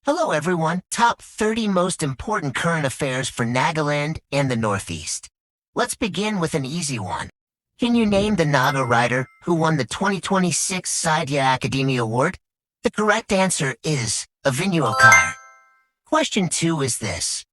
Hello everyone, top 30 most important current affairs for Nagaland and the Northeast. Let's begin with an easy one. Can you name the Naga writer who won the 2026 Saidya Akademi Award? The correct answer is Avinu Okire. Question 2 is this.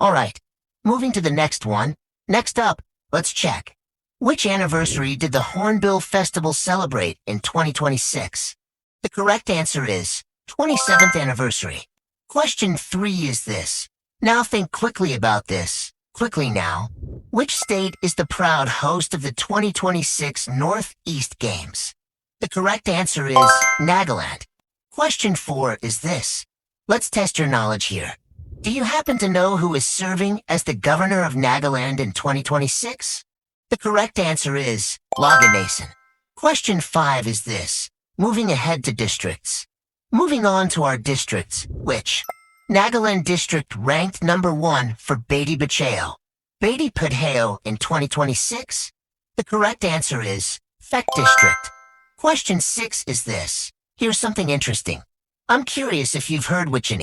Alright, moving to the next one. Next up, let's check. Which anniversary did the Hornbill Festival celebrate in 2026? The correct answer is 27th anniversary. Question 3 is this. Now think quickly about this. Quickly now. Which state is the proud host of the 2026 Northeast Games? The correct answer is Nagaland. Question 4 is this. Let's test your knowledge here. Do you happen to know who is serving as the governor of Nagaland in 2026? The correct answer is Laganason. Question 5 is this. Moving ahead to districts. Moving on to our districts, which Nagaland District ranked number 1 for Beti Bachao. Beti Padhao in 2026? The correct answer is Fek District. Question 6 is this. Here's something interesting. I'm curious if you've heard which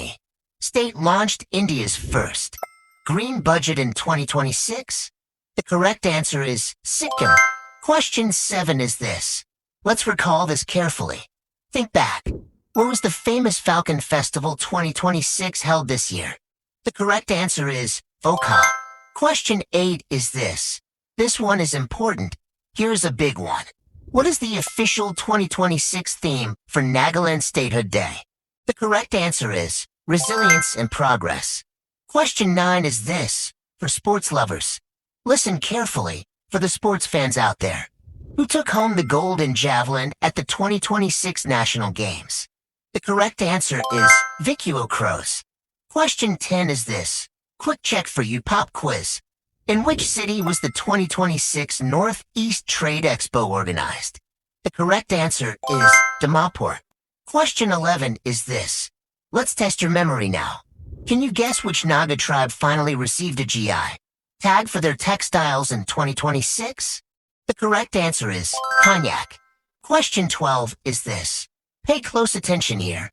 state launched India's first green budget in 2026? The correct answer is Sikkim. Question 7 is this. Let's recall this carefully. Think back. Where was the famous Falcon Festival 2026 held this year? The correct answer is Bachao. Question 8 is this. This one is important. Here's a big one. What is the official 2026 theme for Nagaland Statehood Day? The correct answer is Resilience and Progress. Question 9 is this. For sports lovers. Listen carefully for the sports fans out there. Who took home the gold in javelin at the 2026 National Games? The correct answer is Vicuo Crows. Question 10 is this. Quick check for you pop quiz. In which city was the 2026 Northeast Trade Expo organized? The correct answer is Dimapur. Question 11 is this. Let's test your memory now. Can you guess which Naga tribe finally received a GI tag for their textiles in 2026? The correct answer is Cognac. Question 12 is this. Pay close attention here.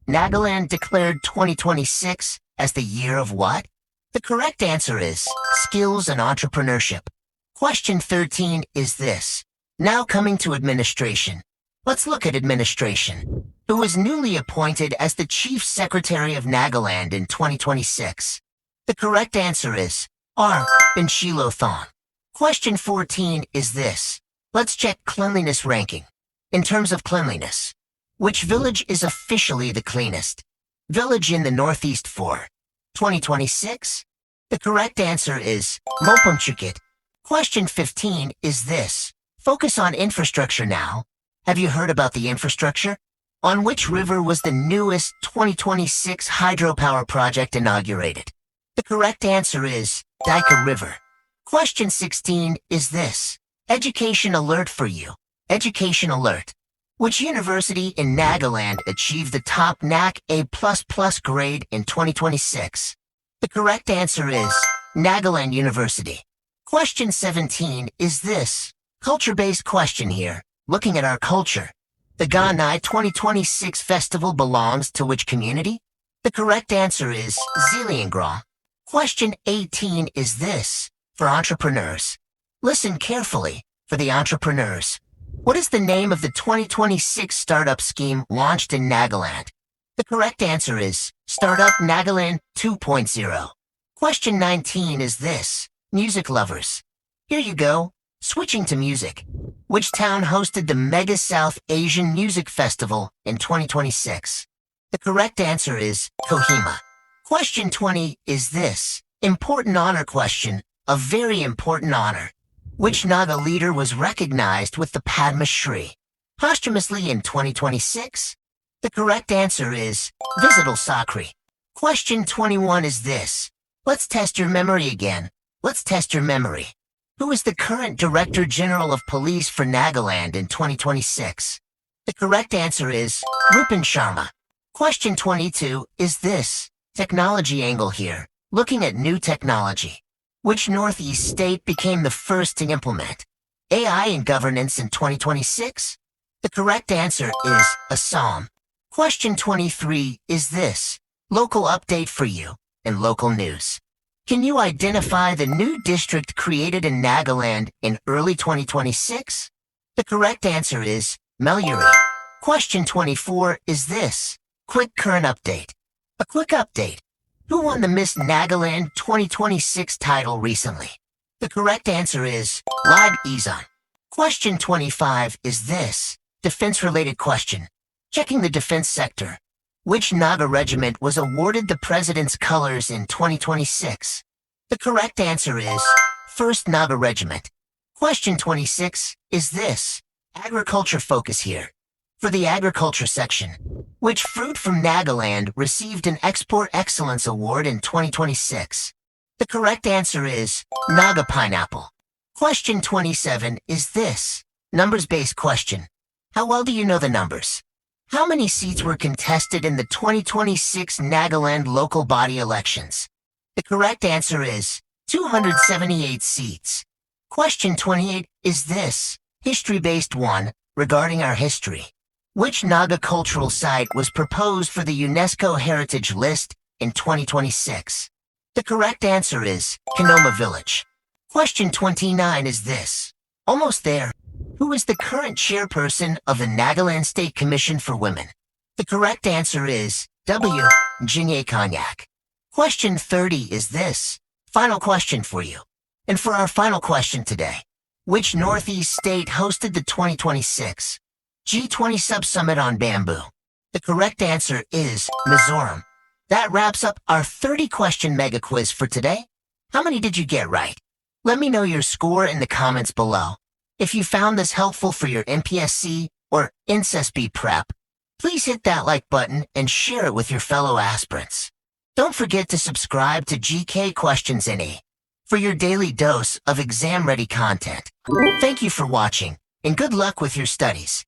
Nagaland declared 2026 as the year of what? The correct answer is skills and entrepreneurship. Question 13 is this. Now coming to administration. Let's look at administration. Who was newly appointed as the Chief Secretary of Nagaland in 2026? The correct answer is R. Benchilo Thong. Question 14 is this. Let's check cleanliness ranking. In terms of cleanliness, which village is officially the cleanest village in the Northeast for 2026? The correct answer is Mopunchukit. Question 15 is this. Focus on infrastructure now. Have you heard about the infrastructure? On which river was the newest 2026 hydropower project inaugurated? The correct answer is Dika River. Question 16 is this. Education alert for you. Education alert. Which university in Nagaland achieved the top NAC A++ grade in 2026? The correct answer is Nagaland University. Question 17 is this. Culture-based question here. Looking at our culture. The Ganai 2026 festival belongs to which community? The correct answer is Zeliangra. Question 18 is this. For entrepreneurs. Listen carefully for the entrepreneurs. What is the name of the 2026 startup scheme launched in Nagaland? The correct answer is Start-Up Nagaland 2.0. Question 19 is this. Music lovers. Here you go. Switching to music. Which town hosted the Mega South Asian Music Festival in 2026? The correct answer is Kohima. Question 20 is this. Important honor question. A very important honor. Which Naga leader was recognized with the Padma Shri posthumously in 2026? The correct answer is Visital Sakri. Question 21 is this. Let's test your memory again. Let's test your memory. Who is the current Director General of Police for Nagaland in 2026? The correct answer is Rupan Sharma. Question 22 is this. Technology angle here. Looking at new technology. Which Northeast state became the first to implement AI in governance in 2026? The correct answer is Assam. Question 23 is this. local update for you, and local news. Can you identify the new district created in Nagaland in early 2026? The correct answer is Meluri. Question 24 is this. Quick current update. A quick update. Who won the Miss Nagaland 2026 title recently? The correct answer is Lib Izan. Question 25 is this. Defense-related question. Checking the defense sector. Which Naga regiment was awarded the President's Colors in 2026? The correct answer is 1st Naga Regiment. Question 26 is this. Agriculture focus here. For the agriculture section, which fruit from Nagaland received an Export Excellence Award in 2026? The correct answer is Naga Pineapple. Question 27 is this. Numbers-based question. How well do you know the numbers? How many seats were contested in the 2026 Nagaland local body elections? The correct answer is 278 seats. Question 28 is this. History-based one, regarding our history. Which Naga cultural site was proposed for the UNESCO Heritage List in 2026? The correct answer is Kanoma Village. Question 29 is this. Almost there. Who is the current chairperson of the Nagaland State Commission for Women? The correct answer is W. Jinye Konyak. Question 30 is this. Final question for you. And for our final question today, which Northeast state hosted the 2026 G20 Sub-Summit on Bamboo? The correct answer is Mizoram. That wraps up our 30-question mega quiz for today. How many did you get right? Let me know your score in the comments below. If you found this helpful for your NPSC or NSSB prep, please hit that like button and share it with your fellow aspirants. Don't forget to subscribe to GKQuestionsNE for your daily dose of exam-ready content. Thank you for watching, and good luck with your studies.